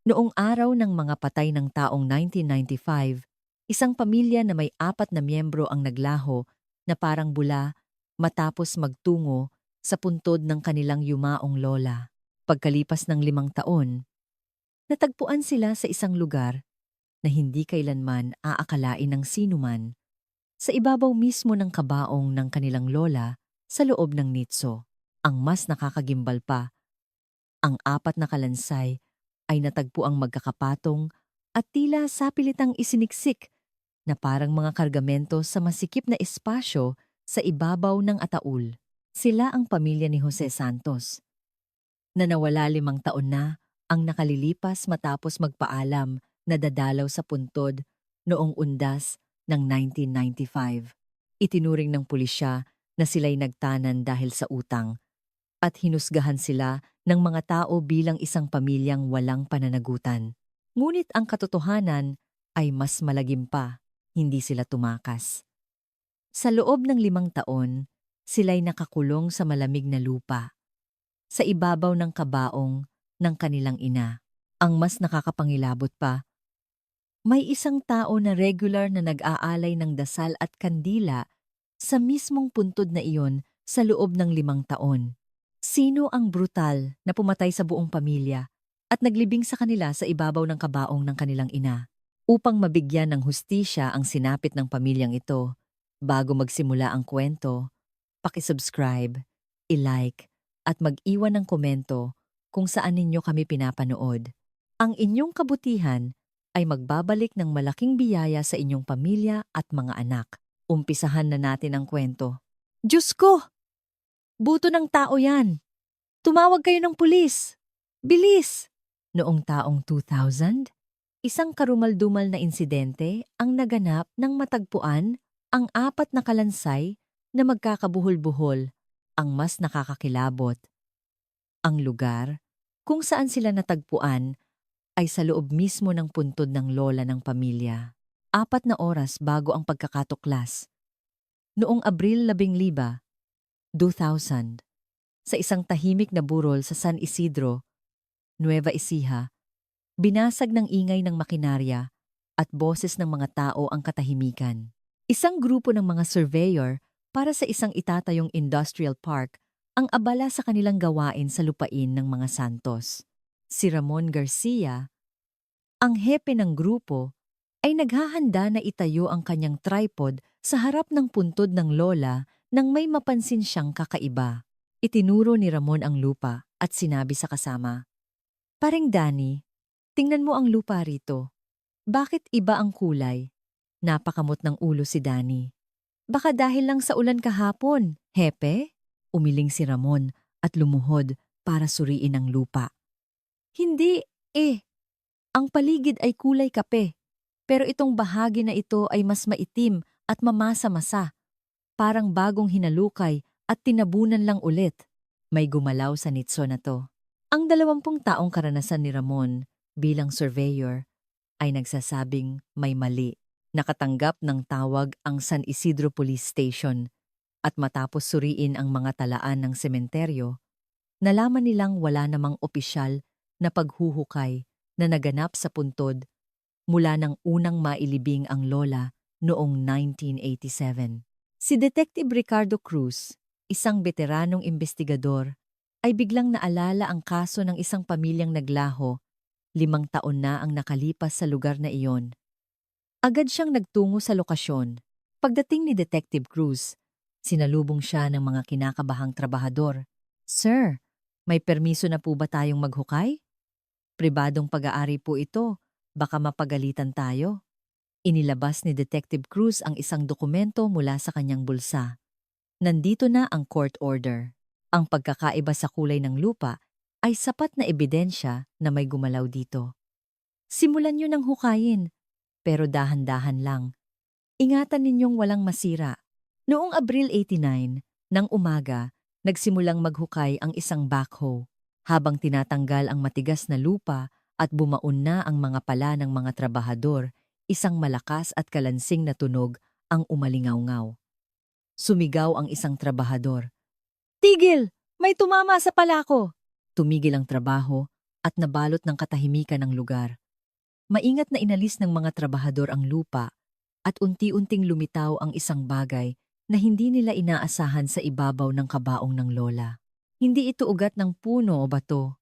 Noong araw ng mga patay ng taong 1995, isang pamilya na may 4 na miyembro ang naglaho na parang bula matapos magtungo sa puntod ng kanilang yumaong lola. Pagkalipas ng 5 taon, natagpuan sila sa isang lugar na hindi kailanman aakalain ng sinuman, sa ibabaw mismo ng kabaong ng kanilang lola sa loob ng nitso. Ang mas nakakagimbal pa, ang 4 na kalansay ay natagpuang magkakapatong at tila sapilitang isiniksik na parang mga kargamento sa masikip na espasyo sa ibabaw ng ataul. Sila ang pamilya ni Jose Santos, na nawala 5 taon na ang nakalilipas matapos magpaalam na dadalaw sa puntod noong undas ng 1995. Itinuring ng pulisya na sila'y nagtanan dahil sa utang at hinusgahan sila ng mga tao bilang isang pamilyang walang pananagutan. Ngunit ang katotohanan ay mas malagim pa, hindi sila tumakas. Sa loob ng 5 taon, sila'y nakakulong sa malamig na lupa, sa ibabaw ng kabaong ng kanilang ina. Ang mas nakakapangilabot pa, may isang tao na regular na nag-aalay ng dasal at kandila sa mismong puntod na iyon sa loob ng 5 taon. Sino ang brutal na pumatay sa buong pamilya at naglibing sa kanila sa ibabaw ng kabaong ng kanilang ina? Upang mabigyan ng hustisya ang sinapit ng pamilyang ito, bago magsimula ang kwento, paki-subscribe, i-like, at mag-iwan ng komento kung saan ninyo kami pinapanood. Ang inyong kabutihan ay magbabalik ng malaking biyaya sa inyong pamilya at mga anak. Umpisahan na natin ang kwento. Diyos ko! Buto ng tao yan! Tumawag kayo ng pulis! Bilis! Noong taong 2000, isang karumal-dumal na insidente ang naganap nang matagpuan ang 4 na kalansay na magkakabuhol-buhol. Ang mas nakakakilabot, ang lugar kung saan sila natagpuan ay sa loob mismo ng puntod ng lola ng pamilya. 4 na oras bago ang pagkakatuklas. Noong Abril 15, 2000, sa isang tahimik na burol sa San Isidro, Nueva Ecija, binasag ng ingay ng makinarya at boses ng mga tao ang katahimikan. Isang grupo ng mga surveyor para sa isang itatayong industrial park ang abala sa kanilang gawain sa lupain ng mga Santos. Si Ramon Garcia, ang hepe ng grupo, ay naghahanda na itayo ang kanyang tripod sa harap ng puntod ng lola nang may mapansin siyang kakaiba. Itinuro ni Ramon ang lupa at sinabi sa kasama, "Paring Danny, tingnan mo ang lupa rito. Bakit iba ang kulay?" Napakamot ng ulo si Danny. "Baka dahil lang sa ulan kahapon, hepe?" Umiling si Ramon at lumuhod para suriin ang lupa. "Hindi, eh. Ang paligid ay kulay kape. Pero itong bahagi na ito ay mas maitim at mamasa-masa. Parang bagong hinalukay at tinabunan lang ulit." May gumalaw sa nitso na to. Ang 20 taong karanasan ni Ramon bilang surveyor ay nagsasabing may mali. Nakatanggap ng tawag ang San Isidro Police Station at matapos suriin ang mga talaan ng sementeryo, nalaman nilang wala namang opisyal na paghuhukay na naganap sa puntod mula ng unang mailibing ang lola noong 1987. Si Detective Ricardo Cruz, isang veteranong investigador, ay biglang naalala ang kaso ng isang pamilyang naglaho. 5 taon na ang nakalipas sa lugar na iyon. Agad siyang nagtungo sa lokasyon. Pagdating ni Detective Cruz, sinalubong siya ng mga kinakabahang trabahador. "Sir, may permiso na po ba tayong maghukay? Pribadong pag-aari po ito, baka mapagalitan tayo." Inilabas ni Detective Cruz ang isang dokumento mula sa kanyang bulsa. Nandito na ang court order. Ang pagkakaiba sa kulay ng lupa ay sapat na ebidensya na may gumalaw dito. "Simulan niyo ng hukayin, pero dahan-dahan lang. Ingatan ninyong walang masira." Noong Abril 89, ng umaga, nagsimulang maghukay ang isang backhoe. Habang tinatanggal ang matigas na lupa at bumaon na ang mga pala ng mga trabahador, isang malakas at kalansing na tunog ang umalingaw-ngaw. Sumigaw ang isang trabahador, "Tigil! May tumama sa pala ko!" Tumigil ang trabaho at nabalot ng katahimikan ng lugar. Maingat na inalis ng mga trabahador ang lupa at unti-unting lumitaw ang isang bagay na hindi nila inaasahan sa ibabaw ng kabaong ng lola. Hindi ito ugat ng puno o bato.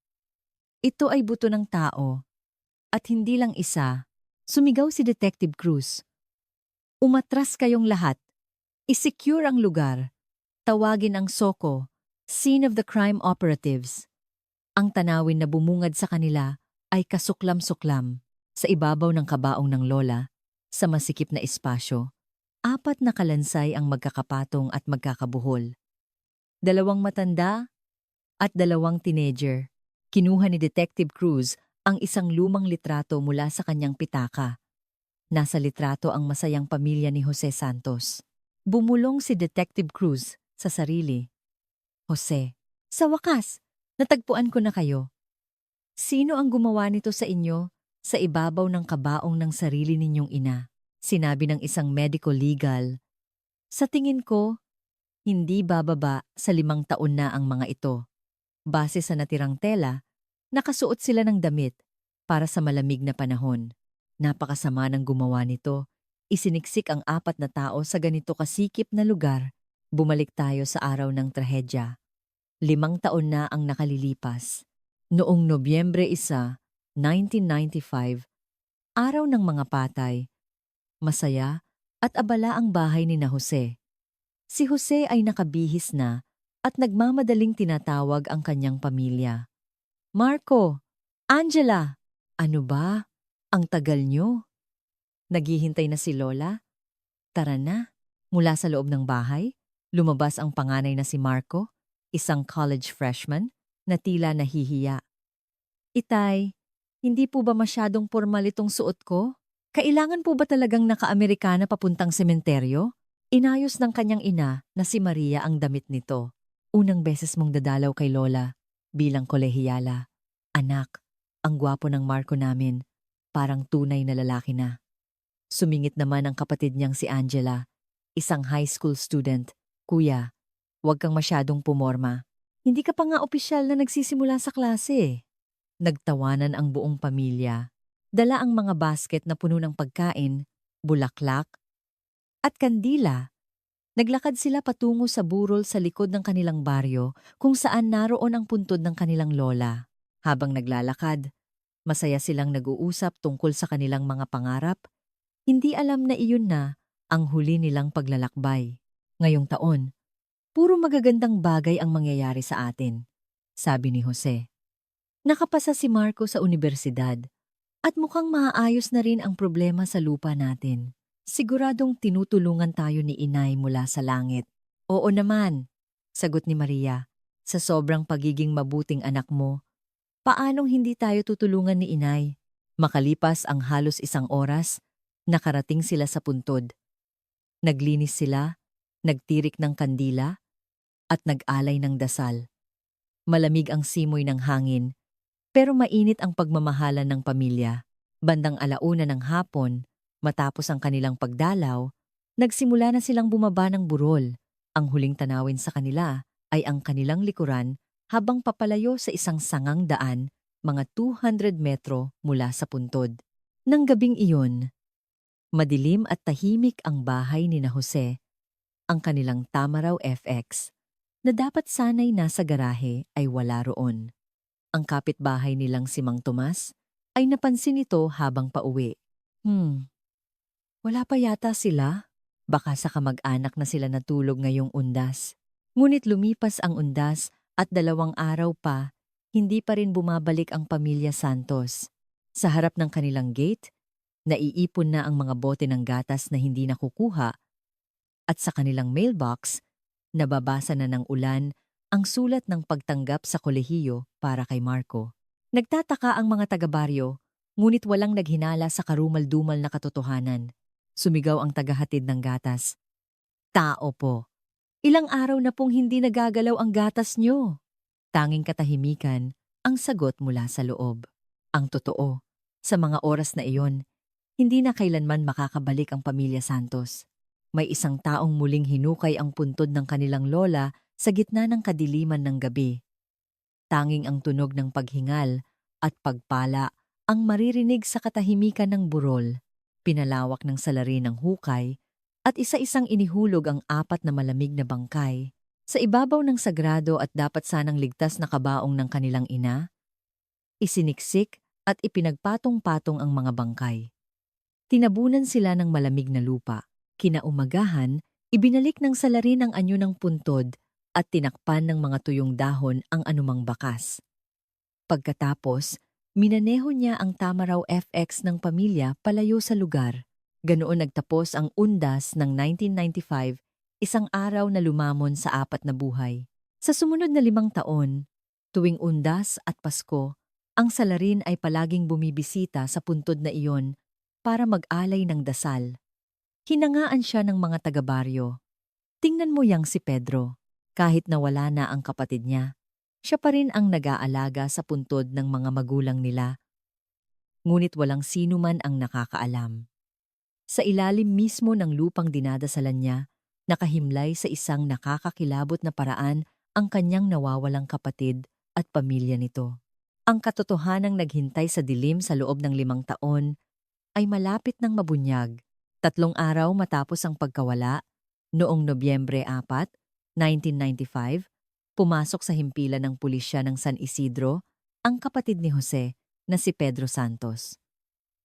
Ito ay buto ng tao. At hindi lang isa. Sumigaw si Detective Cruz. Umatras kayong lahat. I-secure ang lugar. Tawagin ang SOCO, Scene of the Crime Operatives. Ang tanawin na bumungad sa kanila ay kasuklam-suklam sa ibabaw ng kabaong ng lola, sa masikip na espasyo. 4 na kalansay ang magkakapatong at magkakabuhol. 2 matanda at 2 teenager. Kinuha ni Detective Cruz ang isang lumang litrato mula sa kanyang pitaka. Nasa litrato ang masayang pamilya ni Jose Santos. Bumulong si Detective Cruz sa sarili. Jose, sa wakas, natagpuan ko na kayo. Sino ang gumawa nito sa inyo sa ibabaw ng kabaong ng sarili ninyong ina? Sinabi ng isang medical legal. Sa tingin ko, hindi bababa sa 5 taon na ang mga ito. Base sa natirang tela, nakasuot sila ng damit para sa malamig na panahon. Napakasama ng gumawa nito. Isiniksik ang 4 na tao sa ganito kasikip na lugar. Bumalik tayo sa araw ng trahedya. 5 taon na ang nakalilipas. Noong Nobyembre 1, 1995, araw ng mga patay, masaya at abala ang bahay ni na Jose. Si Jose ay nakabihis na at nagmamadaling tinatawag ang kanyang pamilya. Marco! Angela! Ano ba? Ang tagal nyo. Naghihintay na si Lola? Tara na. Mula sa loob ng bahay, lumabas ang panganay na si Marco, isang college freshman, na tila nahihiya. Itay, hindi po ba masyadong formal itong suot ko? Kailangan po ba talagang naka-Amerikana papuntang sementeryo? Inayos ng kanyang ina na si Maria ang damit nito. Unang beses mong dadalaw kay Lola bilang kolehiyala. Anak, ang gwapo ng Marco namin. Parang tunay na lalaki na. Sumingit naman ang kapatid niyang si Angela, isang high school student. Kuya, huwag kang masyadong pumorma. Hindi ka pa nga opisyal na nagsisimula sa klase. Nagtawanan ang buong pamilya. Dala ang mga basket na puno ng pagkain, bulaklak, at kandila. Naglakad sila patungo sa burol sa likod ng kanilang baryo kung saan naroon ang puntod ng kanilang lola. Habang naglalakad, masaya silang nag-uusap tungkol sa kanilang mga pangarap. Hindi alam na iyon na ang huli nilang paglalakbay. Ngayong taon, puro magagandang bagay ang mangyayari sa atin, sabi ni Jose. Nakapasa si Marco sa universidad at mukhang maayos na rin ang problema sa lupa natin. Siguradong tinutulungan tayo ni Inay mula sa langit. Oo naman, sagot ni Maria. Sa sobrang pagiging mabuting anak mo, paanong hindi tayo tutulungan ni Inay? Makalipas ang halos 1 oras, nakarating sila sa puntod. Naglinis sila, nagtirik ng kandila, at nag-alay ng dasal. Malamig ang simoy ng hangin, pero mainit ang pagmamahalan ng pamilya. Bandang 1:00 ng hapon, matapos ang kanilang pagdalaw, nagsimula na silang bumaba ng burol. Ang huling tanawin sa kanila ay ang kanilang likuran habang papalayo sa isang sangang daan, mga 200 metro mula sa puntod. Nang gabing iyon, madilim at tahimik ang bahay ni na Jose. Ang kanilang Tamaraw FX, na dapat sanay nasa garahe, ay wala roon. Ang kapitbahay nilang si Mang Tomas ay napansin ito habang pauwi. Wala pa yata sila? Baka sa kamag-anak na sila natulog ngayong undas. Ngunit lumipas ang undas at 2 araw pa, hindi pa rin bumabalik ang pamilya Santos. Sa harap ng kanilang gate, naiipon na ang mga bote ng gatas na hindi nakukuha at sa kanilang mailbox, nababasa na ng ulan ang sulat ng pagtanggap sa kolehiyo para kay Marco. Nagtataka ang mga taga-baryo, ngunit walang naghinala sa karumal-dumal na katotohanan. Sumigaw ang tagahatid ng gatas. Tao po. Ilang araw na pong hindi nagagalaw ang gatas nyo. Tanging katahimikan ang sagot mula sa loob. Ang totoo, sa mga oras na iyon, hindi na kailanman makakabalik ang pamilya Santos. May isang taong muling hinukay ang puntod ng kanilang lola sa gitna ng kadiliman ng gabi. Tanging ang tunog ng paghingal at pagpala ang maririnig sa katahimikan ng burol, pinalawak ng salarin ng hukay, at isa-isang inihulog ang 4 na malamig na bangkay sa ibabaw ng sagrado at dapat sanang ligtas na kabaong ng kanilang ina. Isiniksik at ipinagpatong-patong ang mga bangkay. Tinabunan sila ng malamig na lupa. Kinaumagahan, ibinalik ng salarin ang anyo ng puntod at tinakpan ng mga tuyong dahon ang anumang bakas. Pagkatapos, minaneho niya ang Tamaraw FX ng pamilya palayo sa lugar. Ganoon nagtapos ang undas ng 1995, isang araw na lumamon sa 4 na buhay. Sa sumunod na 5 taon, tuwing undas at Pasko, ang salarin ay palaging bumibisita sa puntod na iyon para mag-alay ng dasal. Hinangaan siya ng mga taga-baryo. Tingnan mo yang si Pedro. Kahit nawala na ang kapatid niya, siya pa rin ang nag-aalaga sa puntod ng mga magulang nila. Ngunit walang sino man ang nakakaalam. Sa ilalim mismo ng lupang dinadasalan niya, nakahimlay sa isang nakakakilabot na paraan ang kanyang nawawalang kapatid at pamilya nito. Ang katotohanang naghintay sa dilim sa loob ng 5 taon ay malapit ng mabunyag. 3 araw matapos ang pagkawala, noong Nobyembre 4, 1995, pumasok sa himpilan ng pulisya ng San Isidro ang kapatid ni Jose na si Pedro Santos.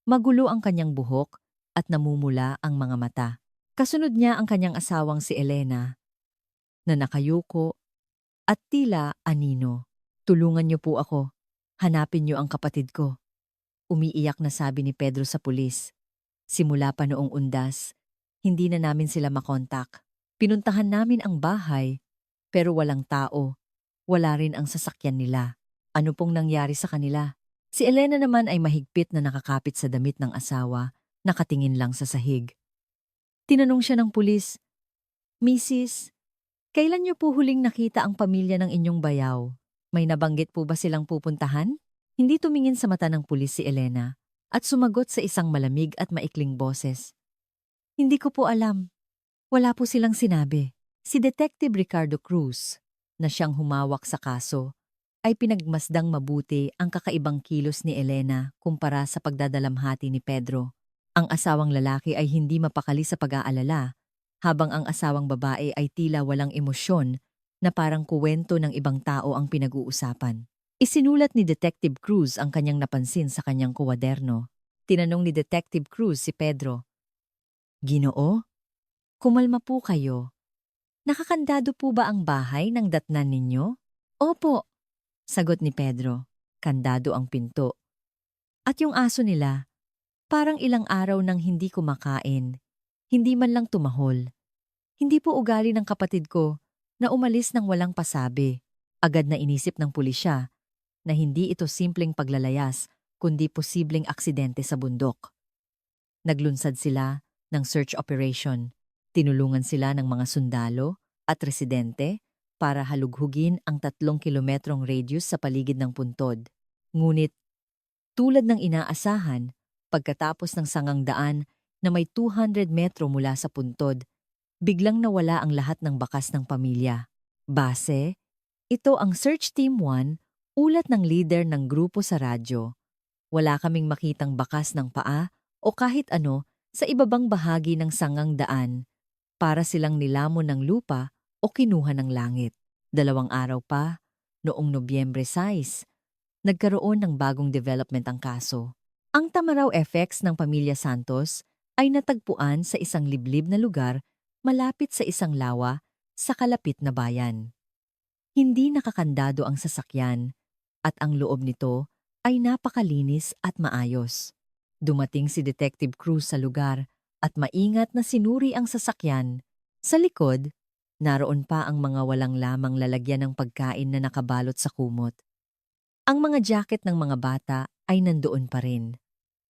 Magulo ang kanyang buhok at namumula ang mga mata. Kasunod niya ang kanyang asawang si Elena na nakayuko at tila anino. Tulungan niyo po ako. Hanapin niyo ang kapatid ko. Umiiyak na sabi ni Pedro sa pulis. Simula pa noong undas, hindi na namin sila makontak. Pinuntahan namin ang bahay, pero walang tao. Wala rin ang sasakyan nila. Ano pong nangyari sa kanila? Si Elena naman ay mahigpit na nakakapit sa damit ng asawa, nakatingin lang sa sahig. Tinanong siya ng pulis, Mrs., kailan niyo po huling nakita ang pamilya ng inyong bayaw? May nabanggit po ba silang pupuntahan? Hindi tumingin sa mata ng pulis si Elena at sumagot sa isang malamig at maikling boses. Hindi ko po alam. Wala po silang sinabi. Si Detective Ricardo Cruz, na siyang humawak sa kaso, ay pinagmasdang mabuti ang kakaibang kilos ni Elena kumpara sa pagdadalamhati ni Pedro. Ang asawang lalaki ay hindi mapakali sa pag-aalala, habang ang asawang babae ay tila walang emosyon na parang kuwento ng ibang tao ang pinag-uusapan. Isinulat ni Detective Cruz ang kanyang napansin sa kanyang kuwaderno. Tinanong ni Detective Cruz si Pedro, Ginoo, kumalma po kayo. Nakakandado po ba ang bahay ng datnan ninyo? Opo, sagot ni Pedro. Kandado ang pinto. At yung aso nila, parang ilang araw nang hindi kumakain, hindi man lang tumahol. Hindi po ugali ng kapatid ko na umalis ng walang pasabi. Agad na inisip ng pulisya na hindi ito simpleng paglalayas kundi posibleng aksidente sa bundok. Naglunsad sila ng search operation. Tinulungan sila ng mga sundalo at residente para halughugin ang 3 kilometrong radius sa paligid ng puntod. Ngunit, tulad ng inaasahan, pagkatapos ng sangang daan na may 200 metro mula sa puntod, biglang nawala ang lahat ng bakas ng pamilya. Base, ito ang Search Team 1, ulat ng leader ng grupo sa radyo. Wala kaming makitang bakas ng paa o kahit ano sa ibabang bahagi ng sangang daan, para silang nilamon ng lupa o kinuha ng langit. 2 araw pa, noong Nobyembre 6, nagkaroon ng bagong development ang kaso. Ang Tamaraw FX ng pamilya Santos ay natagpuan sa isang liblib na lugar malapit sa isang lawa sa kalapit na bayan. Hindi nakakandado ang sasakyan at ang loob nito ay napakalinis at maayos. Dumating si Detective Cruz sa lugar at maingat na sinuri ang sasakyan. Sa likod, naroon pa ang mga walang lamang lalagyan ng pagkain na nakabalot sa kumot. Ang mga jacket ng mga bata ay nandoon pa rin.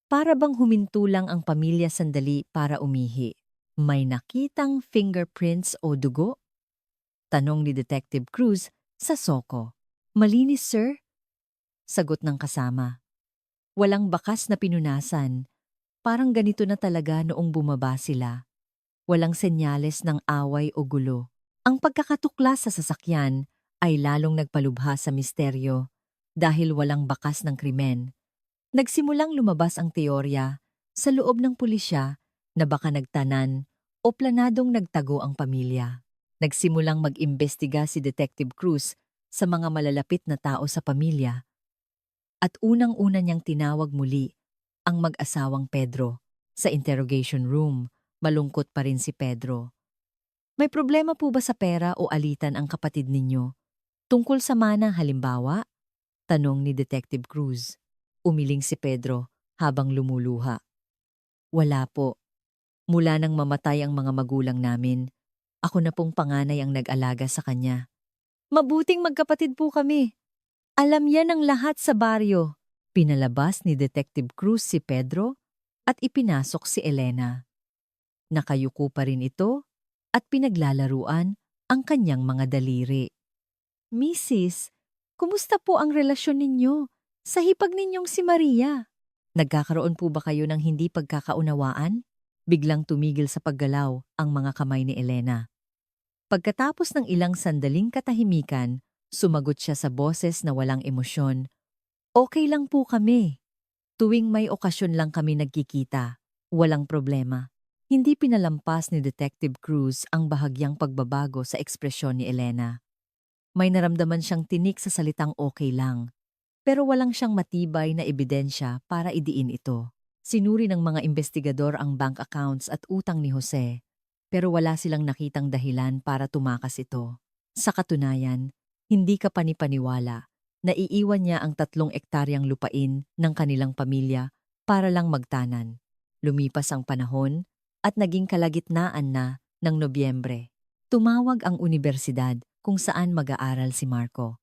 Para bang huminto lang ang pamilya sandali para umihi. May nakitang fingerprints o dugo? Tanong ni Detective Cruz sa soko. Malinis, sir? Sagot ng kasama. Walang bakas na pinunasan. Parang ganito na talaga noong bumaba sila. Walang senyales ng away o gulo. Ang pagkakatuklas sa sasakyan ay lalong nagpalubha sa misteryo. dahil walang bakas ng krimen. Nagsimulang lumabas ang teorya sa loob ng pulisya na baka nagtanan o planadong nagtago ang pamilya. Nagsimulang mag-imbestiga si Detective Cruz sa mga malalapit na tao sa pamilya at unang-una niyang tinawag muli ang mag-asawang Pedro. Sa interrogation room, malungkot pa rin si Pedro. May problema po ba sa pera o alitan ang kapatid ninyo? Tungkol sa mana halimbawa? Tanong ni Detective Cruz. Umiling si Pedro habang lumuluha. Wala po. Mula nang mamatay ang mga magulang namin, ako na pong panganay ang nag-alaga sa kanya. Mabuting magkapatid po kami. Alam yan ng lahat sa baryo. Pinalabas ni Detective Cruz si Pedro at ipinasok si Elena. Nakayuko pa rin ito at pinaglalaruan ang kanyang mga daliri. Mrs., kumusta po ang relasyon ninyo sa hipag ninyong si Maria? Nagkakaroon po ba kayo ng hindi pagkakaunawaan? Biglang tumigil sa paggalaw ang mga kamay ni Elena. Pagkatapos ng ilang sandaling katahimikan, sumagot siya sa boses na walang emosyon. Okay lang po kami. Tuwing may okasyon lang kami nagkikita. Walang problema. Hindi pinalampas ni Detective Cruz ang bahagyang pagbabago sa ekspresyon ni Elena. May naramdaman siyang tinik sa salitang okay lang, pero walang siyang matibay na ebidensya para idiin ito. Sinuri ng mga investigador ang bank accounts at utang ni Jose, pero wala silang nakitang dahilan para tumakas ito. Sa katunayan, hindi ka panipaniwala na iiwan niya ang 3 ektaryang lupain ng kanilang pamilya para lang magtanan. Lumipas ang panahon at naging kalagitnaan na ng Nobyembre. Tumawag ang unibersidad kung saan mag-aaral si Marco.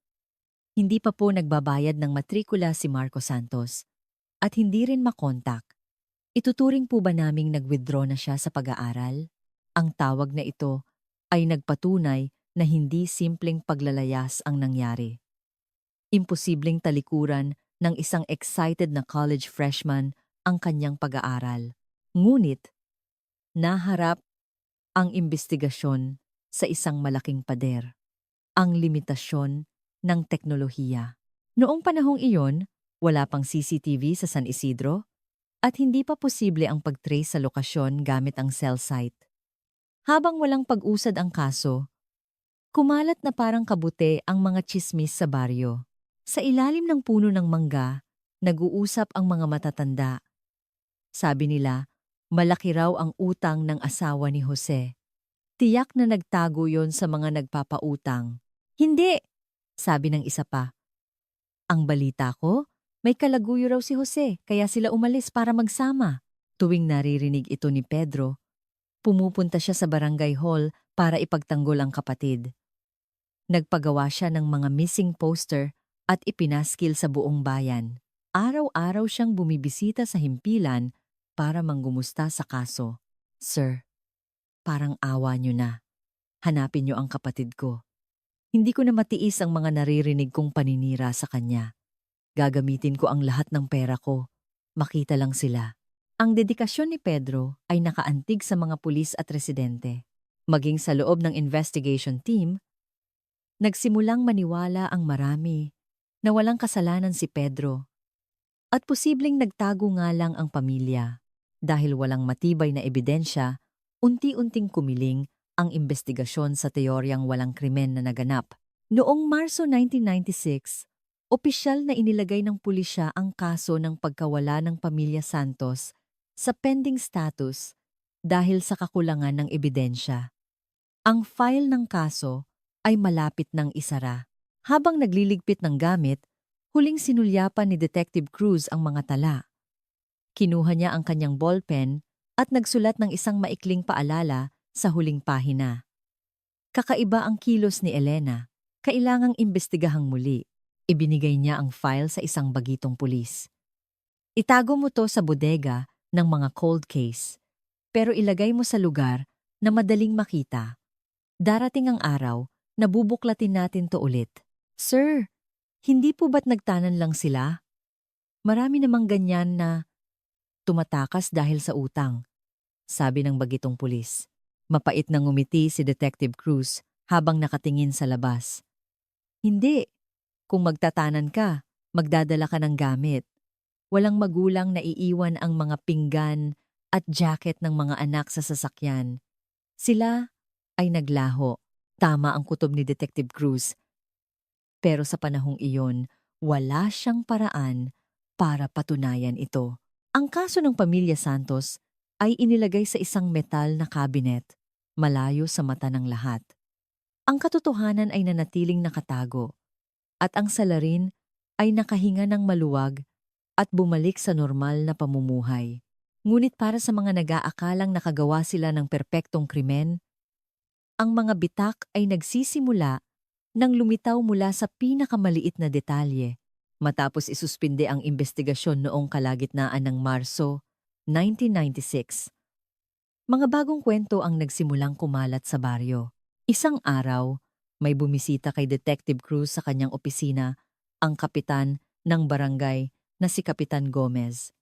Hindi pa po nagbabayad ng matrikula si Marco Santos at hindi rin makontak. Ituturing po ba naming nag-withdraw na siya sa pag-aaral? Ang tawag na ito ay nagpatunay na hindi simpleng paglalayas ang nangyari. Imposibleng talikuran ng isang excited na college freshman ang kanyang pag-aaral. Ngunit, naharap ang imbestigasyon sa isang malaking pader. Ang limitasyon ng teknolohiya. Noong panahong iyon, wala pang CCTV sa San Isidro at hindi pa posible ang pag-trace sa lokasyon gamit ang cell site. Habang walang pag-usad ang kaso, kumalat na parang kabute ang mga tsismis sa baryo. Sa ilalim ng puno ng mangga, nag-uusap ang mga matatanda. Sabi nila, malaki raw ang utang ng asawa ni Jose. Tiyak na nagtago yon sa mga nagpapautang. Hindi, sabi ng isa pa. Ang balita ko, may kalaguyo raw si Jose kaya sila umalis para magsama. Tuwing naririnig ito ni Pedro, pumupunta siya sa barangay hall para ipagtanggol ang kapatid. Nagpagawa siya ng mga missing poster at ipinaskil sa buong bayan. Araw-araw siyang bumibisita sa himpilan para manggumusta sa kaso. Sir, parang awa niyo na. Hanapin niyo ang kapatid ko. Hindi ko na matiis ang mga naririnig kong paninira sa kanya. Gagamitin ko ang lahat ng pera ko. Makita lang sila. Ang dedikasyon ni Pedro ay nakaantig sa mga pulis at residente. Maging sa loob ng investigation team, nagsimulang maniwala ang marami na walang kasalanan si Pedro. At posibleng nagtago nga lang ang pamilya. Dahil walang matibay na ebidensya, unti-unting kumiling ang investigasyon sa teoryang walang krimen na naganap. Noong Marso 1996, opisyal na inilagay ng pulisya ang kaso ng pagkawala ng pamilya Santos sa pending status dahil sa kakulangan ng ebidensya. Ang file ng kaso ay malapit ng isara. Habang nagliligpit ng gamit, huling sinulyapan ni Detective Cruz ang mga tala. Kinuha niya ang kanyang ballpen at nagsulat ng isang maikling paalala sa huling pahina. Kakaiba ang kilos ni Elena. Kailangang imbestigahang muli. Ibinigay niya ang file sa isang bagitong pulis. Itago mo to sa bodega ng mga cold case, pero ilagay mo sa lugar na madaling makita. Darating ang araw na bubuklatin natin to ulit. Sir, hindi po ba't nagtanan lang sila? Marami namang ganyan na tumatakas dahil sa utang, sabi ng bagitong pulis. Mapait na ngumiti si Detective Cruz habang nakatingin sa labas. Hindi. Kung magtatanan ka, Magdadala ka ng gamit. Walang magulang na iiwan ang mga pinggan at jacket ng mga anak sa sasakyan. Sila ay naglaho. Tama ang kutob ni Detective Cruz. Pero sa panahong iyon, wala siyang paraan para patunayan ito. Ang kaso ng pamilya Santos ay inilagay sa isang metal na cabinet, malayo sa mata ng lahat. Ang katotohanan ay nanatiling nakatago, at ang salarin ay nakahinga ng maluwag at bumalik sa normal na pamumuhay. Ngunit para sa mga nag-aakalang nakagawa sila ng perpektong krimen, ang mga bitak ay nagsisimula nang lumitaw mula sa pinakamaliit na detalye matapos isuspinde ang investigasyon noong kalagitnaan ng Marso 1996. Mga bagong kwento ang nagsimulang kumalat sa baryo. Isang araw, may bumisita kay Detective Cruz sa kanyang opisina ang kapitan ng barangay na si Kapitan Gomez.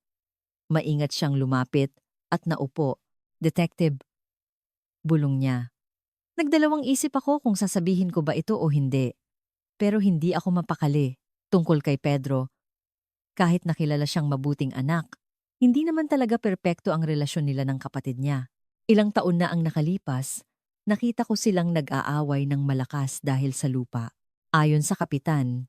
Maingat siyang lumapit at naupo. "Detective," bulong niya. Nagdalawang isip ako kung sasabihin ko ba ito o hindi. Pero hindi ako mapakali tungkol kay Pedro. Kahit nakilala siyang mabuting anak, hindi naman talaga perpekto ang relasyon nila ng kapatid niya. Ilang taon na ang nakalipas, nakita ko silang nag-aaway ng malakas dahil sa lupa. Ayon sa kapitan,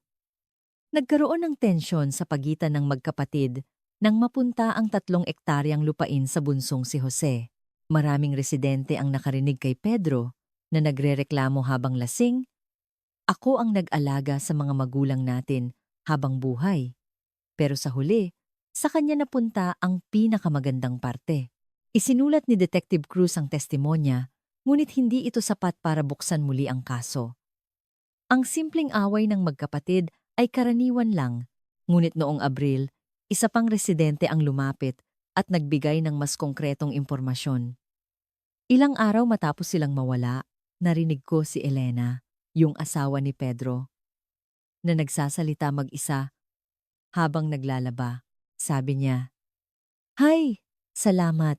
nagkaroon ng tensyon sa pagitan ng magkapatid nang mapunta ang 3 ektaryang lupain sa bunsong si Jose. Maraming residente ang nakarinig kay Pedro na nagrereklamo habang lasing. "Ako ang nag-alaga sa mga magulang natin habang buhay." Pero sa huli, sa kanya napunta ang pinakamagandang parte. Isinulat ni Detective Cruz ang testimonya, ngunit hindi ito sapat para buksan muli ang kaso. Ang simpleng away ng magkapatid ay karaniwan lang, ngunit noong Abril, isa pang residente ang lumapit at nagbigay ng mas konkretong impormasyon. Ilang araw matapos silang mawala, narinig ko si Elena, yung asawa ni Pedro, na nagsasalita mag-isa habang naglalaba. Sabi niya, "Hay, salamat.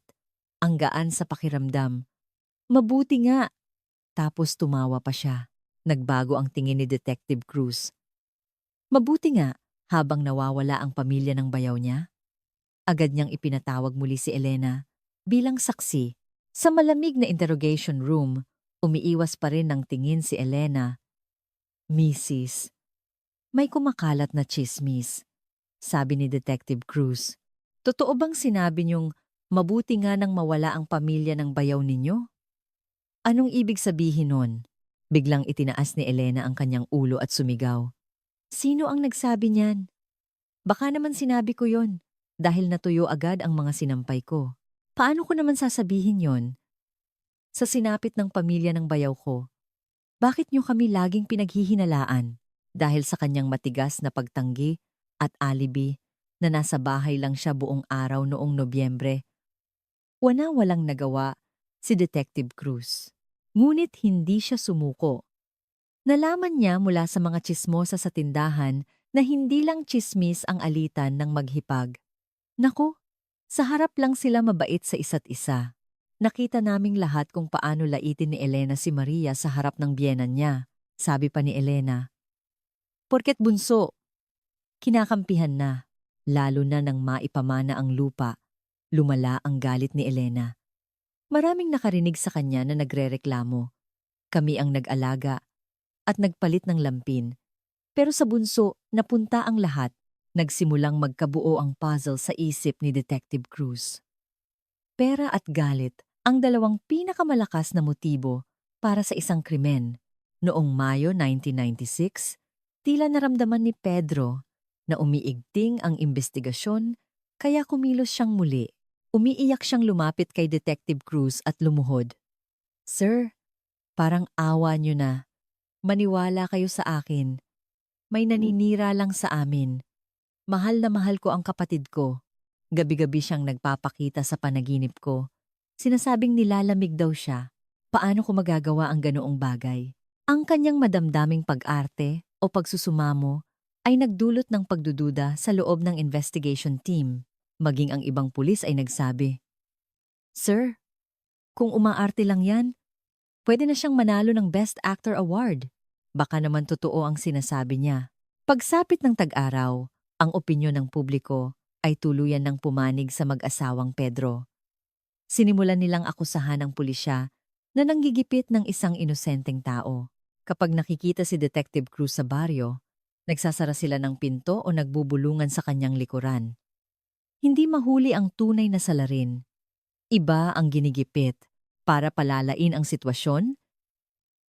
Ang gaan sa pakiramdam. Mabuti nga." Tapos tumawa pa siya. Nagbago ang tingin ni Detective Cruz. Mabuti nga habang nawawala ang pamilya ng bayaw niya. Agad niyang ipinatawag muli si Elena bilang saksi. Sa malamig na interrogation room, umiiwas pa rin ng tingin si Elena. "Mrs. May kumakalat na tsismis," sabi ni Detective Cruz. "Totoo bang sinabi niyong mabuti nga nang mawala ang pamilya ng bayaw ninyo? Anong ibig sabihin nun?" Biglang itinaas ni Elena ang kanyang ulo at sumigaw. "Sino ang nagsabi niyan? Baka naman sinabi ko yon dahil natuyo agad ang mga sinampay ko. Paano ko naman sasabihin yon sa sinapit ng pamilya ng bayaw ko? Bakit niyo kami laging pinaghihinalaan dahil sa kanyang matigas na pagtanggi at alibi na nasa bahay lang siya buong araw noong Nobyembre?" Walang nagawa si Detective Cruz. Ngunit hindi siya sumuko. Nalaman niya mula sa mga tsismosa sa tindahan na hindi lang tsismis ang alitan ng maghipag. Naku, sa harap lang sila mabait sa isa't isa. "Nakita naming lahat kung paano laitin ni Elena si Maria sa harap ng biyenan niya," sabi pa ni Elena. "Porket bunso, kinakampihan na." Lalo na nang maipamana ang lupa, lumala ang galit ni Elena. Maraming nakarinig sa kanya na nagrereklamo. Kami ang nag-alaga at nagpalit ng lampin. Pero sa bunso, napunta ang lahat. Nagsimulang magkabuo ang puzzle sa isip ni Detective Cruz. Pera at galit ang dalawang pinakamalakas na motibo para sa isang krimen. Noong Mayo 1996, tila naramdaman ni Pedro na umiigting ang investigasyon kaya kumilos siyang muli. Umiiyak siyang lumapit kay Detective Cruz at lumuhod. "Sir, parang awa niyo na. Maniwala kayo sa akin. May naninira lang sa amin. Mahal na mahal ko ang kapatid ko. Gabi-gabi siyang nagpapakita sa panaginip ko. Sinasabing nilalamig daw siya. Paano ko magagawa ang ganoong bagay?" Ang kanyang madamdaming pag-arte o pagsusumamo ay nagdulot ng pagdududa sa loob ng investigation team. Maging ang ibang pulis ay nagsabi, "Sir, kung umaarte lang yan, pwede na siyang manalo ng Best Actor Award. Baka naman totoo ang sinasabi niya." Pagsapit ng tag-araw, ang opinyon ng publiko ay tuluyan ng pumanig sa mag-asawang Pedro. Sinimulan nilang akusahan ng pulisya na nanggigipit ng isang inosenteng tao. Kapag nakikita si Detective Cruz sa baryo, nagsasara sila ng pinto o nagbubulungan sa kanyang likuran. Hindi mahuli ang tunay na salarin. Iba ang ginigipit. Para palalain ang sitwasyon,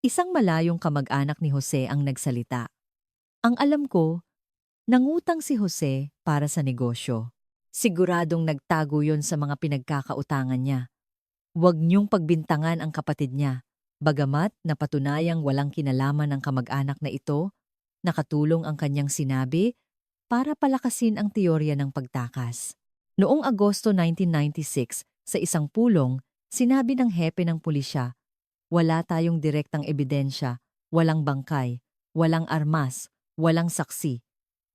isang malayong kamag-anak ni Jose ang nagsalita. Ang alam ko, nangutang si Jose para sa negosyo. Siguradong nagtago yon sa mga pinagkakautangan niya. Huwag niyong pagbintangan ang kapatid niya. Bagamat napatunayang walang kinalaman ng kamag-anak na ito, nakatulong ang kanyang sinabi para palakasin ang teorya ng pagtakas. Noong Agosto 1996, sa isang pulong, sinabi ng hepe ng pulisya, wala tayong direktang ebidensya, walang bangkay, walang armas, walang saksi.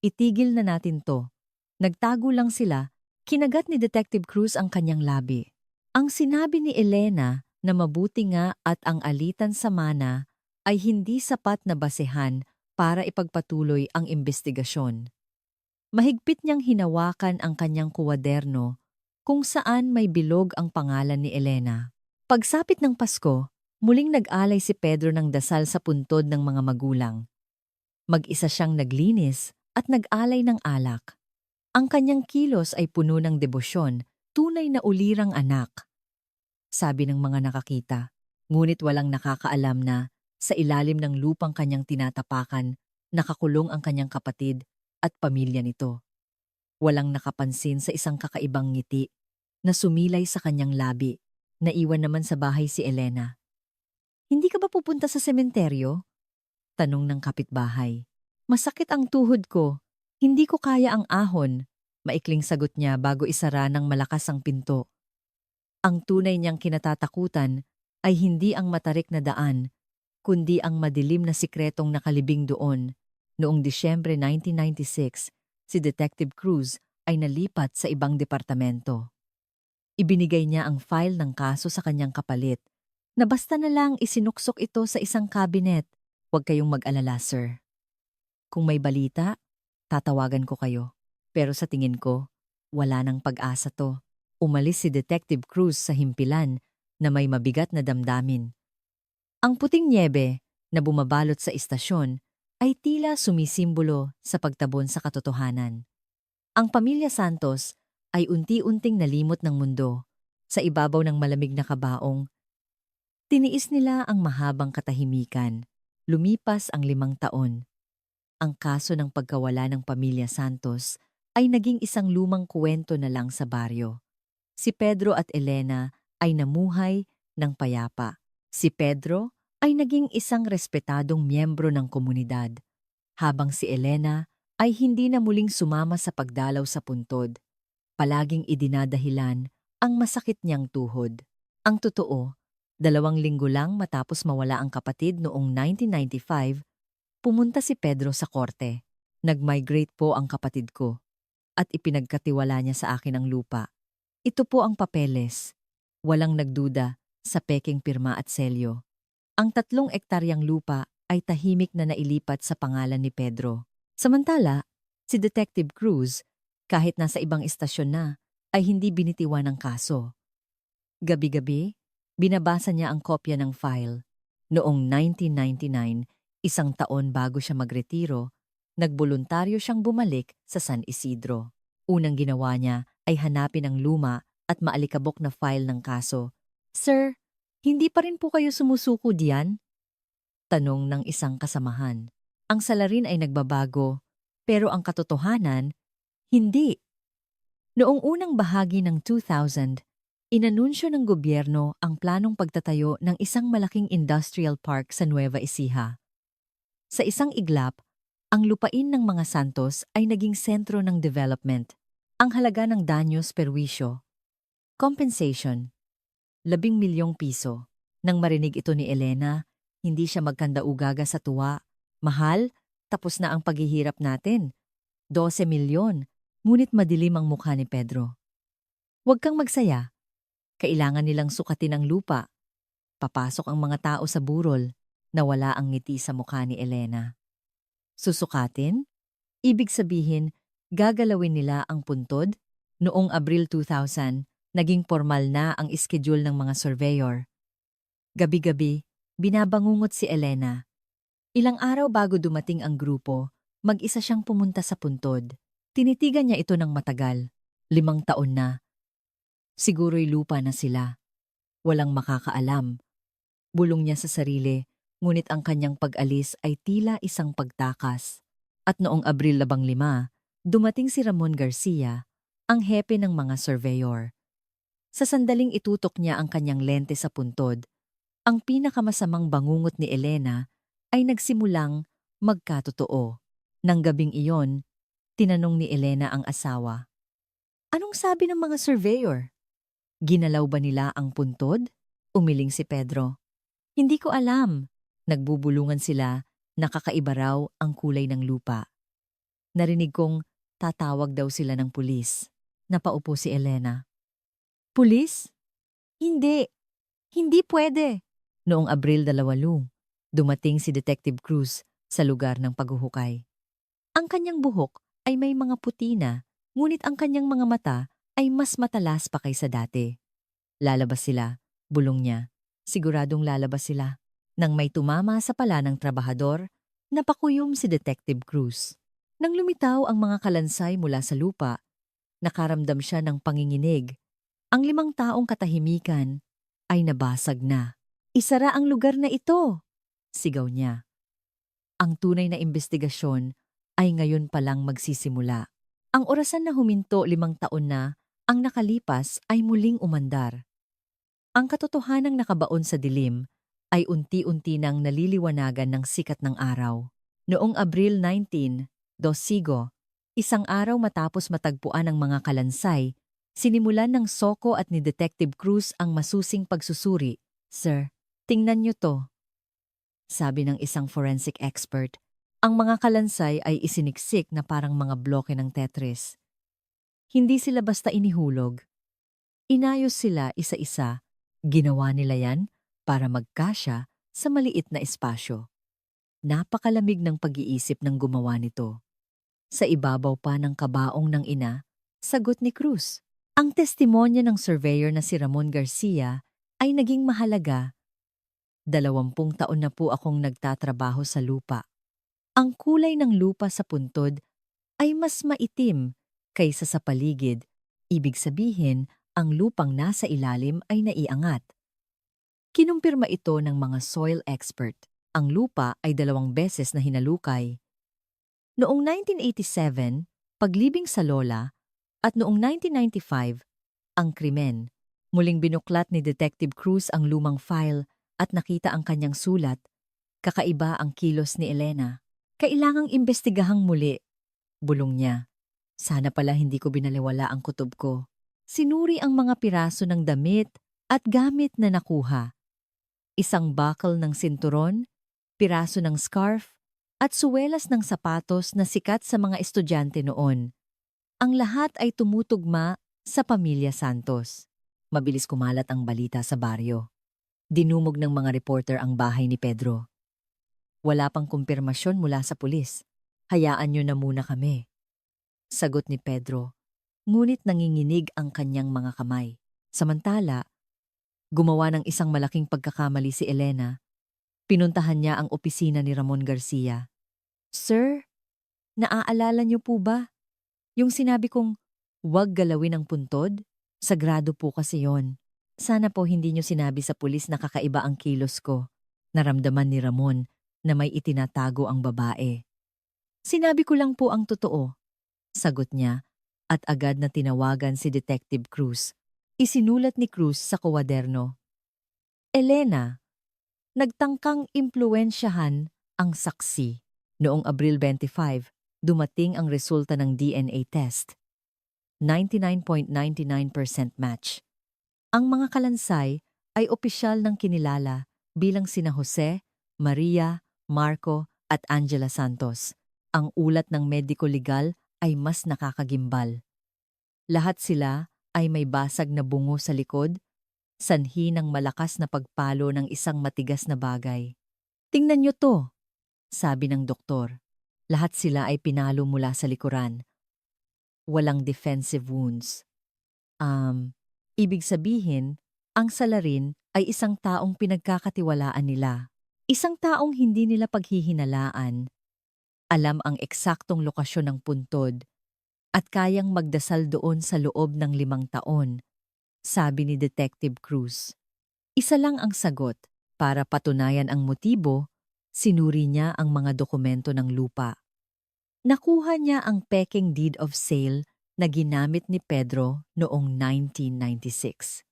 Itigil na natin to. Nagtago lang sila, kinagat ni Detective Cruz ang kanyang labi. Ang sinabi ni Elena na mabuti nga at ang alitan sa mana ay hindi sapat na basehan para ipagpatuloy ang investigasyon. Mahigpit niyang hinawakan ang kanyang kuwaderno kung saan may bilog ang pangalan ni Elena. Pagsapit ng Pasko, muling nag-alay si Pedro ng dasal sa puntod ng mga magulang. Mag-isa siyang naglinis at nag-alay ng alak. Ang kanyang kilos ay puno ng debosyon, tunay na ulirang anak. Sabi ng mga nakakita, ngunit walang nakakaalam na sa ilalim ng lupang kanyang tinatapakan, nakakulong ang kanyang kapatid at pamilya nito. Walang nakapansin sa isang kakaibang ngiti na sumilay sa kanyang labi. Naiwan naman sa bahay si Elena. Hindi ka ba pupunta sa sementeryo? Tanong ng kapitbahay. Masakit ang tuhod ko. Hindi ko kaya ang ahon. Maikling sagot niya bago isara ng malakas ang pinto. Ang tunay niyang kinatatakutan ay hindi ang matarik na daan, kundi ang madilim na sikretong nakalibing doon. Noong Disyembre 1996, si Detective Cruz ay nalipat sa ibang departamento. Ibinigay niya ang file ng kaso sa kanyang kapalit, na basta na lang isinuksok ito sa isang cabinet. Huwag kayong mag-alala, sir. Kung may balita, tatawagan ko kayo. Pero sa tingin ko, wala nang pag-asa to. Umalis si Detective Cruz sa himpilan na may mabigat na damdamin. Ang puting nyebe na bumabalot sa istasyon ay tila sumisimbolo sa pagtabon sa katotohanan. Ang pamilya Santos ay unti-unting nalimot ng mundo. Sa ibabaw ng malamig na kabaong, tiniis nila ang mahabang katahimikan. Lumipas ang 5 taon. Ang kaso ng pagkawala ng pamilya Santos ay naging isang lumang kuwento na lang sa baryo. Si Pedro at Elena ay namuhay ng payapa. Si Pedro ay naging isang respetadong miyembro ng komunidad, habang si Elena ay hindi na muling sumama sa pagdalaw sa puntod. Palaging idinadahilan ang masakit niyang tuhod. Ang totoo, 2 linggo lang matapos mawala ang kapatid noong 1995, pumunta si Pedro sa korte. Nag-migrate po ang kapatid ko at ipinagkatiwala niya sa akin ang lupa. Ito po ang papeles. Walang nagduda sa peking pirma at selyo. Ang 3 ektaryang lupa ay tahimik na nailipat sa pangalan ni Pedro. Samantala, si Detective Cruz, kahit nasa ibang istasyon na, ay hindi binitiwan ng kaso. Gabi-gabi, binabasa niya ang kopya ng file. Noong 1999, 1 taon bago siya magretiro, nagboluntaryo siyang bumalik sa San Isidro. Unang ginawa niya ay hanapin ang luma at maalikabok na file ng kaso. Sir, hindi pa rin po kayo sumusuko diyan? Tanong ng isang kasamahan. Ang salarin ay nagbabago, pero ang katotohanan, hindi. Noong unang bahagi ng 2000, inanunsyo ng gobyerno ang planong pagtatayo ng isang malaking industrial park sa Nueva Ecija. Sa isang iglap, ang lupain ng mga Santos ay naging sentro ng development. Ang halaga ng danyos perwisyo. Compensation. 10 milyong piso. Nang marinig ito ni Elena, hindi siya magkandaugaga sa tuwa. Mahal, tapos na ang paghihirap natin. 12 milyon, ngunit madilim ang mukha ni Pedro. Huwag kang magsaya. Kailangan nilang sukatin ang lupa. Papasok ang mga tao sa burol. Nawala ang ngiti sa mukha ni Elena. Susukatin? Ibig sabihin, gagalawin nila ang puntod? Noong Abril 2000, naging formal na ang schedule ng mga surveyor. Gabi-gabi, binabangungot si Elena. Ilang araw bago dumating ang grupo, mag-isa siyang pumunta sa puntod. Tinitigan niya ito ng matagal. 5 taon na. Siguro'y lupa na sila. Walang makakaalam. Bulong niya sa sarili, ngunit ang kanyang pag-alis ay tila isang pagtakas. At noong Abril 15, dumating si Ramon Garcia, ang hepe ng mga surveyor. Sa sandaling itutok niya ang kanyang lente sa puntod, ang pinakamasamang bangungot ni Elena ay nagsimulang magkatotoo. Nang gabing iyon, tinanong ni Elena ang asawa. Anong sabi ng mga surveyor? Ginalaw ba nila ang puntod? Umiling si Pedro. Hindi ko alam. Nagbubulungan sila, nakakaiba raw ang kulay ng lupa. Narinig kong tatawag daw sila ng pulis. Napaupo si Elena. Pulis? Hindi. Hindi pwede. Noong Abril 20, dumating si Detective Cruz sa lugar ng paghuhukay. Ang kanyang buhok ay may mga puti na, ngunit ang kanyang mga mata ay mas matalas pa kaysa dati. Lalabas sila, bulong niya. Siguradong lalabas sila. Nang may tumama sa pala ng trabahador, napakuyom si Detective Cruz. Nang lumitaw ang mga kalansay mula sa lupa, nakaramdam siya ng panginginig. Ang 5 taong katahimikan ay nabasag na. Isara ang lugar na ito, sigaw niya. Ang tunay na investigasyon ay ngayon palang magsisimula. Ang orasan na huminto 5 taon na ang nakalipas ay muling umandar. Ang katotohanang nakabaon sa dilim ay unti-unti nang naliliwanagan ng sikat ng araw. Noong Abril 19, Dosigo, isang araw matapos matagpuan ang mga kalansay, sinimulan ng Soko at ni Detective Cruz ang masusing pagsusuri. Sir, tingnan niyo to. Sabi ng isang forensic expert, ang mga kalansay ay isiniksik na parang mga bloke ng Tetris. Hindi sila basta inihulog. Inayos sila isa-isa. Ginawa nila yan para magkasya sa maliit na espasyo. Napakalamig ng pag-iisip ng gumawa nito. Sa ibabaw pa ng kabaong ng ina, sagot ni Cruz. Ang testimonya ng surveyor na si Ramon Garcia ay naging mahalaga. 20 taon na po akong nagtatrabaho sa lupa. Ang kulay ng lupa sa puntod ay mas maitim kaysa sa paligid. Ibig sabihin, ang lupang nasa ilalim ay naiangat. Kinumpirma ito ng mga soil expert. Ang lupa ay 2 beses na hinalukay. Noong 1987, paglibing sa lola, at noong 1995, ang krimen. Muling binuklat ni Detective Cruz ang lumang file at nakita ang kanyang sulat. Kakaiba ang kilos ni Elena. Kailangang imbestigahang muli, bulong niya. Sana pala hindi ko binaliwala ang kutob ko. Sinuri ang mga piraso ng damit at gamit na nakuha. Isang buckle ng sinturon, piraso ng scarf, at suwelas ng sapatos na sikat sa mga estudyante noon. Ang lahat ay tumutugma sa pamilya Santos. Mabilis kumalat ang balita sa baryo. Dinumog ng mga reporter ang bahay ni Pedro. Wala pang kumpirmasyon mula sa pulis. Hayaan niyo na muna kami. Sagot ni Pedro, ngunit nanginginig ang kanyang mga kamay. Samantala, gumawa ng isang malaking pagkakamali si Elena. Pinuntahan niya ang opisina ni Ramon Garcia. Sir, naaalala niyo po ba? Yung sinabi kong, huwag galawin ang puntod? Sagrado po kasi yon. Sana po hindi niyo sinabi sa pulis na kakaiba ang kilos ko. Naramdaman ni Ramon na may itinatago ang babae. Sinabi ko lang po ang totoo. Sagot niya, at agad na tinawagan si Detective Cruz. Isinulat ni Cruz sa kwaderno. Elena, nagtangkang impluwensyahan ang saksi. Noong Abril 25, dumating ang resulta ng DNA test. 99.99% match. Ang mga kalansay ay opisyal ng kinilala bilang sina Jose, Maria, Marco at Angela Santos. Ang ulat ng mediko-legal ay mas nakakagimbal. Lahat sila ay may basag na bungo sa likod, sanhi ng malakas na pagpalo ng isang matigas na bagay. Tingnan niyo to, sabi ng doktor. Lahat sila ay pinalo mula sa likuran. Walang defensive wounds. Ibig sabihin, ang salarin ay isang taong pinagkakatiwalaan nila. Isang taong hindi nila paghihinalaan, alam ang eksaktong lokasyon ng puntod, at kayang magdasal doon sa loob ng 5 taon, sabi ni Detective Cruz. Isa lang ang sagot. Para patunayan ang motibo, sinuri niya ang mga dokumento ng lupa. Nakuha niya ang peking deed of sale na ginamit ni Pedro noong 1996.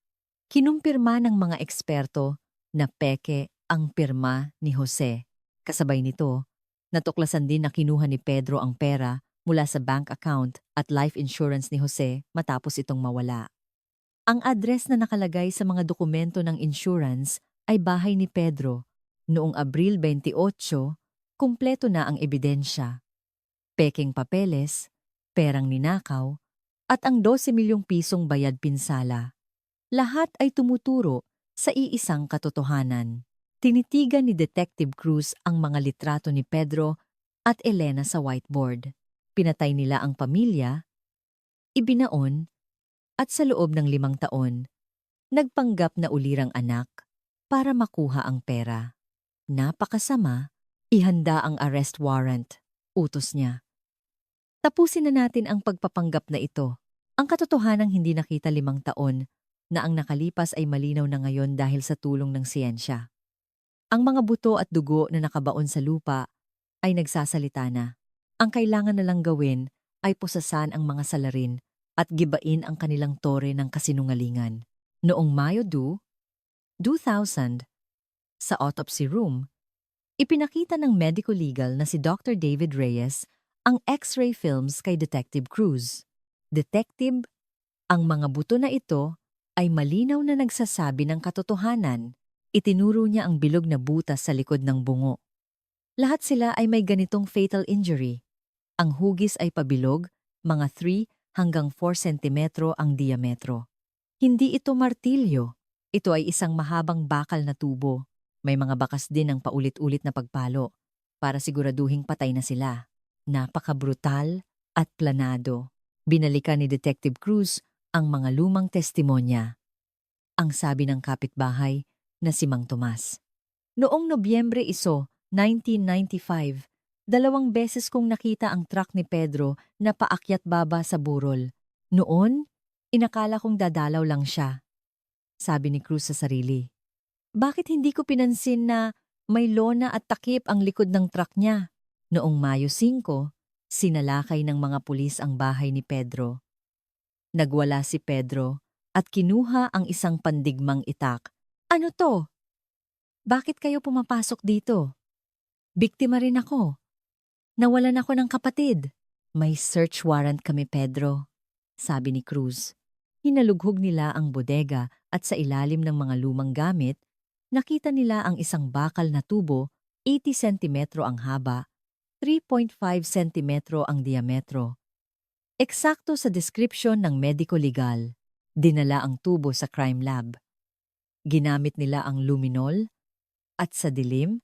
Kinumpirma ng mga eksperto na peke ang pirma ni Jose. Kasabay nito, natuklasan din na kinuha ni Pedro ang pera mula sa bank account at life insurance ni Jose matapos itong mawala. Ang address na nakalagay sa mga dokumento ng insurance ay bahay ni Pedro. Noong Abril 28, kumpleto na ang ebidensya. Pekeng papeles, perang ninakaw, at ang 12 milyong pisong bayad pinsala. Lahat ay tumuturo sa iisang katotohanan. Tinitigan ni Detective Cruz ang mga litrato ni Pedro at Elena sa whiteboard. Pinatay nila ang pamilya, ibinaon, at sa loob ng 5 taon, nagpanggap na ulirang anak para makuha ang pera. Napakasama, ihanda ang arrest warrant, utos niya. Tapusin na natin ang pagpapanggap na ito. Ang katotohanang hindi nakita 5 taon na ang nakalipas ay malinaw na ngayon dahil sa tulong ng siyensya. Ang mga buto at dugo na nakabaon sa lupa ay nagsasalita na. Ang kailangan na lang gawin ay pusasan ang mga salarin at gibain ang kanilang tore ng kasinungalingan. Noong Mayo 2000, sa autopsy room, ipinakita ng medical legal na si Dr. David Reyes ang X-ray films kay Detective Cruz. Detective, ang mga buto na ito ay malinaw na nagsasabi ng katotohanan. Itinuro niya ang bilog na butas sa likod ng bungo. Lahat sila ay may ganitong fatal injury. Ang hugis ay pabilog, mga 3 hanggang 4 sentimetro ang diametro. Hindi ito martilyo. Ito ay isang mahabang bakal na tubo. May mga bakas din ng paulit-ulit na pagpalo para siguraduhing patay na sila. Napaka-brutal at planado. Binalikan ni Detective Cruz ang mga lumang testimonya. Ang sabi ng kapitbahay na si Mang Tomas. Noong Nobyembre 1995, 2 beses kong nakita ang truck ni Pedro na paakyat baba sa burol. Noon, inakala kong dadalaw lang siya. Sabi ni Cruz sa sarili. Bakit hindi ko pinansin na may lona at takip ang likod ng truck niya? Noong Mayo 5, sinalakay ng mga pulis ang bahay ni Pedro. Nagwala si Pedro at kinuha ang isang pandigmang itak. Ano to? Bakit kayo pumapasok dito? Biktima rin ako. Nawalan ako ng kapatid. May search warrant kami, Pedro, sabi ni Cruz. Hinalughog nila ang bodega at sa ilalim ng mga lumang gamit, nakita nila ang isang bakal na tubo, 80 sentimetro ang haba, 3.5 sentimetro ang diametro. Eksakto sa description ng medico legal, dinala ang tubo sa crime lab. Ginamit nila ang luminol at sa dilim,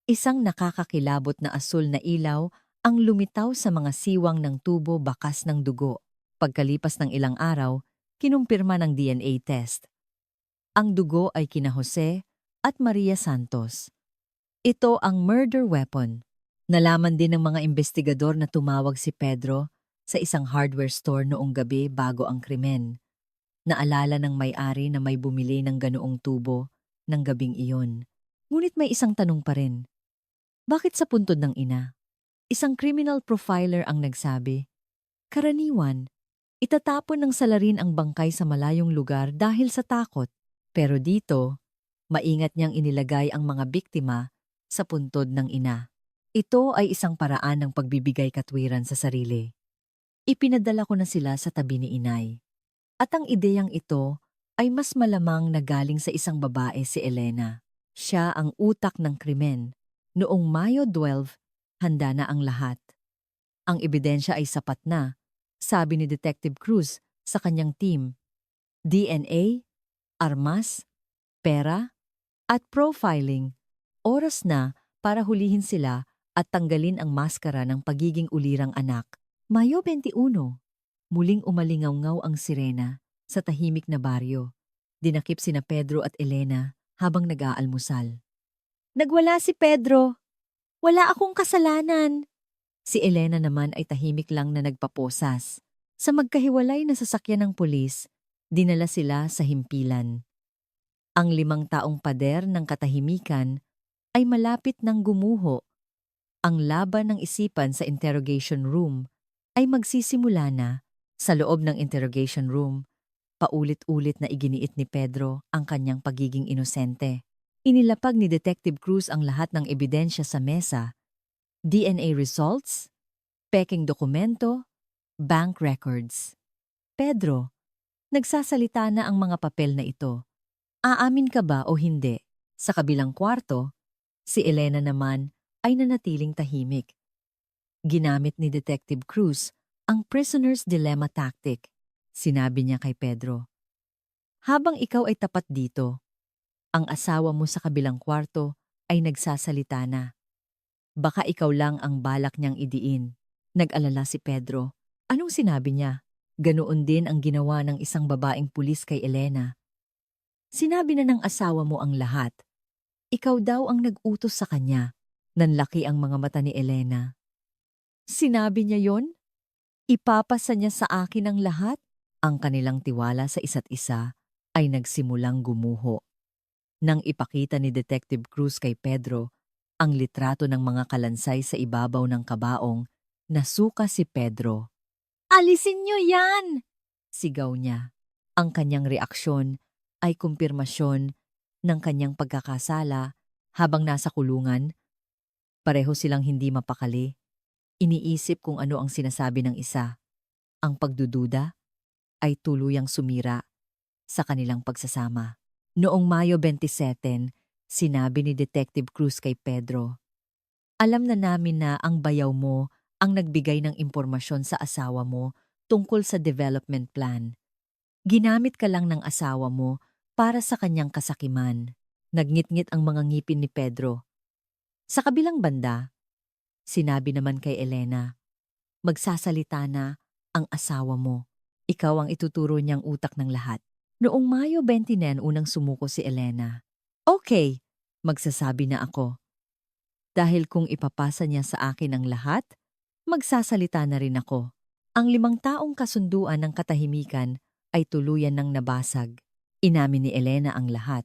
isang nakakakilabot na asul na ilaw ang lumitaw sa mga siwang ng tubo bakas ng dugo. Pagkalipas ng ilang araw, kinumpirma ng DNA test. Ang dugo ay kina Jose at Maria Santos. Ito ang murder weapon. Nalaman din ng mga investigador na tumawag si Pedro sa isang hardware store noong gabi bago ang krimen. Naalala ng may-ari na may bumili ng ganoong tubo ng gabing iyon. Ngunit may isang tanong pa rin. Bakit sa puntod ng ina? Isang criminal profiler ang nagsabi, karaniwan, itatapon ng salarin ang bangkay sa malayong lugar dahil sa takot. Pero dito, maingat niyang inilagay ang mga biktima sa puntod ng ina. Ito ay isang paraan ng pagbibigay katwiran sa sarili. Ipinadala ko na sila sa tabi ni inay. At ang ideyang ito ay mas malamang na galing sa isang babae, si Elena. Siya ang utak ng krimen. Noong Mayo 12, handa na ang lahat. Ang ebidensya ay sapat na, sabi ni Detective Cruz sa kanyang team. DNA, armas, pera, at profiling. Oras na para hulihin sila at tanggalin ang maskara ng pagiging ulirang anak. Mayo 21, muling umalingaw-ngaw ang sirena sa tahimik na baryo. Dinakip sina Pedro at Elena habang nag-aalmusal. Nagwala si Pedro. Wala akong kasalanan. Si Elena naman ay tahimik lang na nagpaposas. Sa magkahiwalay na sasakyan ng pulis, dinala sila sa himpilan. Ang 5 taong pader ng katahimikan ay malapit ng gumuho. Ang laban ng isipan sa interrogation room ay magsisimula na. Sa loob ng interrogation room, paulit-ulit na iginiit ni Pedro ang kanyang pagiging inosente. Inilapag ni Detective Cruz ang lahat ng ebidensya sa mesa, DNA results, peking dokumento, bank records. Pedro, nagsasalita na ang mga papel na ito. Aamin ka ba o hindi? Sa kabilang kwarto, si Elena naman ay nanatiling tahimik. Ginamit ni Detective Cruz ang prisoner's dilemma tactic. Sinabi niya kay Pedro, habang ikaw ay tapat dito, ang asawa mo sa kabilang kwarto ay nagsasalita na. Baka ikaw lang ang balak niyang idiin. Nag-alala si Pedro. Anong sinabi niya? Ganoon din ang ginawa ng isang babaeng pulis kay Elena. Sinabi na ng asawa mo ang lahat. Ikaw daw ang nag-utos sa kanya. Nanlaki ang mga mata ni Elena. Sinabi niya yon? Ipapasa niya sa akin ang lahat? Ang kanilang tiwala sa isa't isa ay nagsimulang gumuho. Nang ipakita ni Detective Cruz kay Pedro ang litrato ng mga kalansay sa ibabaw ng kabaong, nasuka si Pedro. Alisin niyo yan! Sigaw niya. Ang kanyang reaksyon ay kumpirmasyon ng kanyang pagkakasala habang nasa kulungan. Pareho silang hindi mapakali. Iniisip kung ano ang sinasabi ng isa. Ang pagdududa ay tuluyang sumira sa kanilang pagsasama. Noong Mayo 27, sinabi ni Detective Cruz kay Pedro, alam na namin na ang bayaw mo ang nagbigay ng impormasyon sa asawa mo tungkol sa development plan. Ginamit ka lang ng asawa mo para sa kanyang kasakiman. Nagngit-ngit ang mga ngipin ni Pedro. Sa kabilang banda, sinabi naman kay Elena, magsasalita na ang asawa mo. Ikaw ang ituturo niyang utak ng lahat. Noong Mayo 29, unang sumuko si Elena. Okay, magsasabi na ako. Dahil kung ipapasa niya sa akin ang lahat, magsasalita na rin ako. Ang 5 taong kasunduan ng katahimikan ay tuluyan ng nabasag. Inamin ni Elena ang lahat.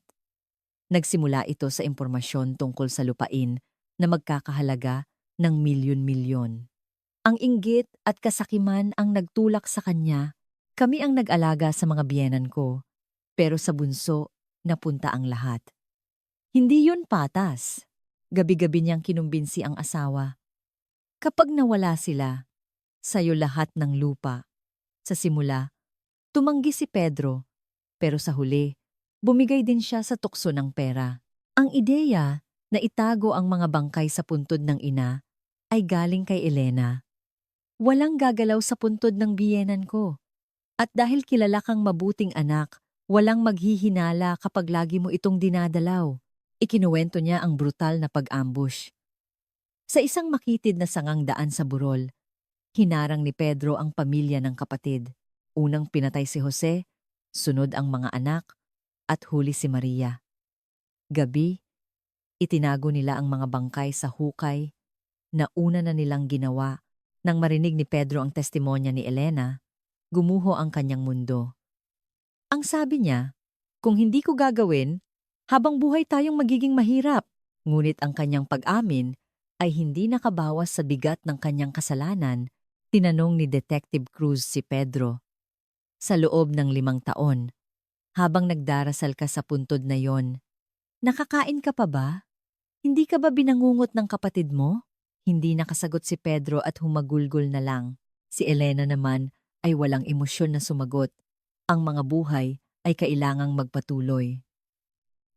Nagsimula ito sa impormasyon tungkol sa lupain na magkakahalaga ng milyon-milyon. Ang inggit at kasakiman ang nagtulak sa kanya. Kami ang nag-alaga sa mga biyenan ko, pero sa bunso napunta ang lahat. Hindi yun patas. Gabi-gabi niyang kinumbinsi ang asawa. Kapag nawala sila, sayo lahat ng lupa. Sa simula, tumanggi si Pedro, pero sa huli, bumigay din siya sa tukso ng pera. Ang ideya na itago ang mga bangkay sa puntod ng ina ay galing kay Elena. Walang gagalaw sa puntod ng biyenan ko. At dahil kilala kang mabuting anak, walang maghihinala kapag lagi mo itong dinadalaw. Ikinuwento niya ang brutal na pag-ambush. Sa isang makitid na sangang daan sa burol, hinarang ni Pedro ang pamilya ng kapatid. Unang pinatay si Jose, sunod ang mga anak, at huli si Maria. Gabi, itinago nila ang mga bangkay sa hukay na una na nilang ginawa. Nang marinig ni Pedro ang testimonya ni Elena, gumuho ang kanyang mundo. Ang sabi niya, kung hindi ko gagawin, habang buhay tayong magiging mahirap. Ngunit ang kanyang pag-amin ay hindi nakabawas sa bigat ng kanyang kasalanan. Tinanong ni Detective Cruz si Pedro. Sa loob ng 5 taon, habang nagdarasal ka sa puntod na yon, nakakain ka pa ba? Hindi ka ba binangungot ng kapatid mo? Hindi nakasagot si Pedro at humagulgol na lang. Si Elena naman ay walang emosyon na sumagot. Ang mga buhay ay kailangang magpatuloy.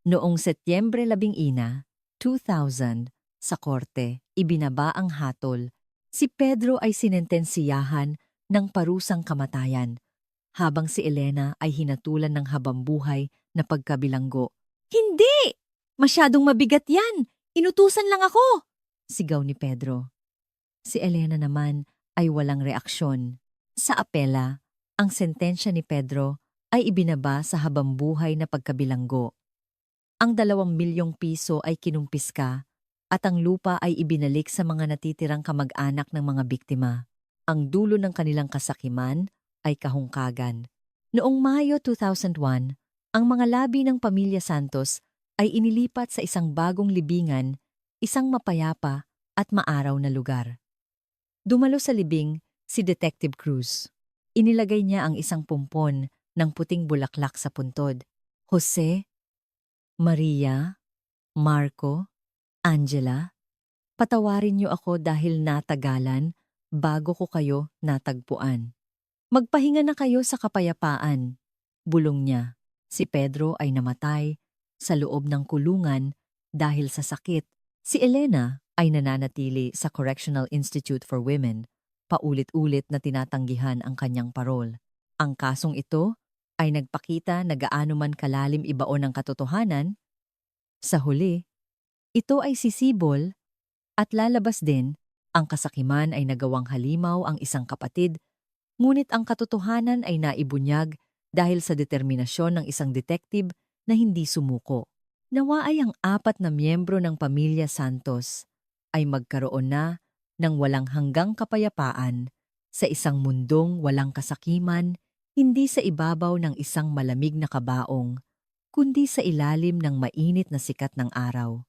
Noong Setyembre 11, 2000, sa korte, ibinaba ang hatol. Si Pedro ay sinentensiyahan ng parusang kamatayan, habang si Elena ay hinatulan ng habambuhay na pagkabilanggo. Hindi! Masyadong mabigat yan! Inutusan lang ako! Sigaw ni Pedro. Si Elena naman ay walang reaksyon. Sa apela, ang sentensya ni Pedro ay ibinaba sa habambuhay na pagkabilanggo. Ang 2 milyong piso ay kinumpiska at ang lupa ay ibinalik sa mga natitirang kamag-anak ng mga biktima. Ang dulo ng kanilang kasakiman ay kahungkagan. Noong Mayo 2001, ang mga labi ng pamilya Santos ay inilipat sa isang bagong libingan, isang mapayapa at maaraw na lugar. Dumalo sa libing si Detective Cruz. Inilagay niya ang isang pumpon ng puting bulaklak sa puntod. Jose, Maria, Marco, Angela, patawarin niyo ako dahil natagalan bago ko kayo natagpuan. Magpahinga na kayo sa kapayapaan, bulong niya. Si Pedro ay namatay sa loob ng kulungan dahil sa sakit. Si Elena ay nananatili sa Correctional Institute for Women, paulit-ulit na tinatanggihan ang kanyang parol. Ang kasong ito ay nagpakita na gaano man kalalim ibaon ang katotohanan. Sa huli, ito ay sisibol at lalabas din ang kasakiman ay nagawang halimaw ang isang kapatid, ngunit ang katotohanan ay naibunyag dahil sa determinasyon ng isang detective na hindi sumuko. Nawa ay ang 4 na miyembro ng pamilya Santos ay magkaroon na ng walang hanggang kapayapaan sa isang mundong walang kasakiman, hindi sa ibabaw ng isang malamig na kabaong, kundi sa ilalim ng mainit na sikat ng araw.